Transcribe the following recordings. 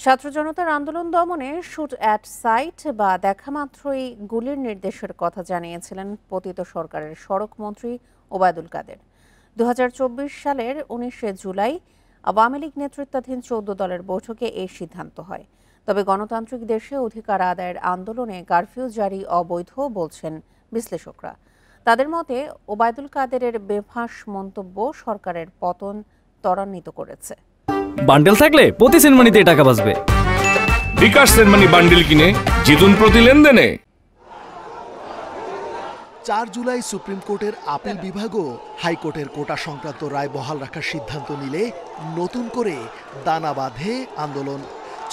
ছাত্র জনতার আন্দোলন দমনে শুট অ্যাট সাইট বা দেখা মাত্রই গুলির নির্দেশের কথা জানিয়েছিলেন পতিত সরকারের সড়ক মন্ত্রী ওবায়দুল কাদের। 2024 সালের 19 জুলাই আওয়ামী লীগ নেতৃত্বাধীন 14 দলের বৈঠকে এই সিদ্ধান্ত হয়। তবে গণতান্ত্রিক দেশে অধিকার আদায়ের আন্দোলনে কারফিউ জারি অবৈধ বলছেন বিশ্লেষকরা। তাদের মতে ওবায়দুল কাদেরের বেফাঁস মন্তব্য সরকারের পতন ত্বরান্বিত করেছে। বান্ডেল থাকলে প্রতি সেনমানিতে টাকা বাঁচবে। বিকাশ সেনমানি বান্ডেল কিনে জিতুন প্রতি লেনদেনে। 4 জুলাই সুপ্রিম কোর্টের আপিল বিভাগও হাইকোর্টের কোটা সংক্রান্ত রায় বহাল রাখার সিদ্ধান্ত নিলে নতুন করে দানা বাঁধে আন্দোলন।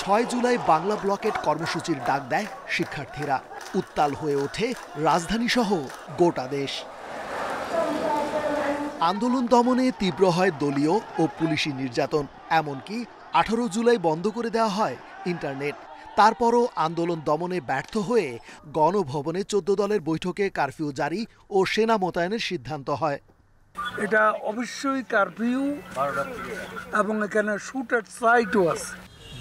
6 জুলাই বাংলা ব্লকেট কর্মসূচির ডাক দেয় শিক্ষার্থীরা। উত্তাল হয়ে ওঠে রাজধানী সহ গোটা দেশ। আন্দোলন দমনে তীব্র হয় দলীয় ও পুলিশি নির্যাতন। এমনকি 18 জুলাই বন্ধ করে দেওয়া হয় ইন্টারনেট। তারপরও আন্দোলন দমনে ব্যর্থ হয়ে গণভবনে 14 দলের বৈঠকে কারফিউ জারি ও সেনা মোতায়েনের সিদ্ধান্ত হয়। এটা অবশ্যই কারফিউ এবং এখানে শুট অ্যাট সাইটও আছে।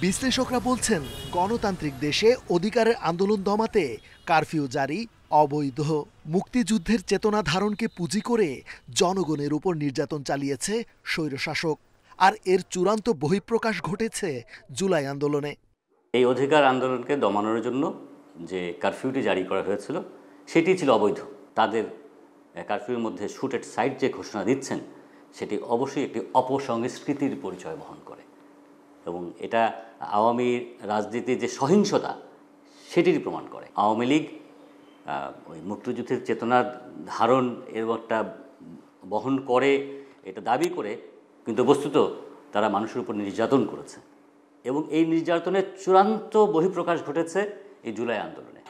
বিশ্লেষকরা বলছেন, গণতান্ত্রিক দেশে অধিকারের আন্দোলন দমাতে কারফিউ জারি অবৈধ। মুক্তিযুদ্ধের চেতনা ধারণকে পুঁজি করে জনগণের উপর নির্যাতন চালিয়েছে স্বৈরশাসক। আর এর চূড়ান্ত বহিঃপ্রকাশ ঘটেছে জুলাই আন্দোলনে। এই অধিকার আন্দোলনকে দমানোর জন্য যে কারফিউটি জারি করা হয়েছিল সেটি ছিল অবৈধ। তাদের কারফিউর মধ্যে শুট অ্যাট সাইট যে ঘোষণা দিচ্ছেন সেটি অবশ্যই একটি অপসংস্কৃতির পরিচয় বহন করে এবং এটা আওয়ামী রাজনীতির যে সহিংসতা সেটিরই প্রমাণ করে। আওয়ামী লীগ ওই মুক্তিযুদ্ধের চেতনার ধারণ এর একটা বহন করে, এটা দাবি করে, কিন্তু বস্তুত তারা মানুষের উপর নির্যাতন করেছে এবং এই নির্যাতনের চূড়ান্ত বহিঃপ্রকাশ ঘটেছে এই জুলাই আন্দোলনে।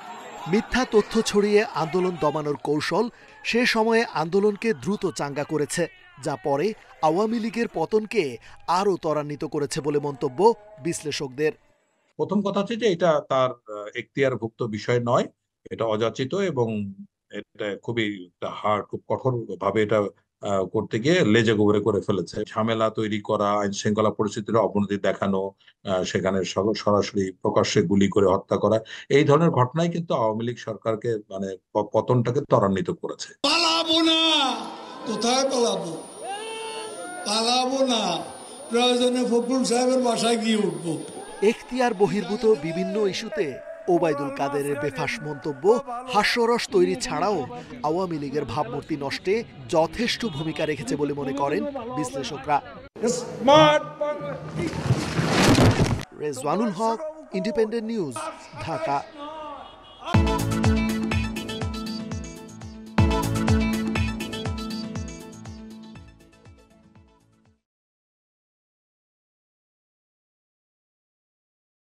মিথ্যা তথ্য ছড়িয়ে আন্দোলন দমানোর কৌশল সে সময়ে আন্দোলনকে দ্রুত চাঙ্গা করেছে, যা পরে আওয়ামী লীগের পতনকে আরও ত্বরান্বিত করেছে বলে মন্তব্য বিশ্লেষকদের। প্রথম কথা হচ্ছে যে এটা তার এখতিয়ারভুক্ত বিষয় নয়, এটা অযাচিত এবং এটা খুবই হার্ড, খুব কঠোর ভাবে এটা করতে গিয়ে লেজে গোবরে করে ফেলেছে। ঝামেলা তৈরি করা, আইন শৃঙ্খলা পরিস্থিতির অবনতি দেখানো, সেখানে সরাসরি প্রকাশ্যে গুলি করে হত্যা করা, এই ধরনের ঘটনাই কিন্তু আওয়ামী লীগ সরকারকে মানে পতনটাকে ত্বরান্বিত করেছে। পালাবো না, কোথায় পালাবো? পালাবো না, প্রয়োজনে ফখরুল সাহেবের বাসায় গিয়ে উঠবো। এখতিয়ার বহির্ভূত বিভিন্ন ইস্যুতে ওবায়দুল কাদেরের বেফাঁস মন্তব্য হাস্যরস তৈরি ছাড়াও আওয়ামী লীগের ভাবমূর্তি নষ্টে যথেষ্ট ভূমিকা রেখেছে বলে মনে করেন বিশ্লেষকরা। রেজওয়ানুল হক, ইন্ডিপেন্ডেন্ট নিউজ, ঢাকা।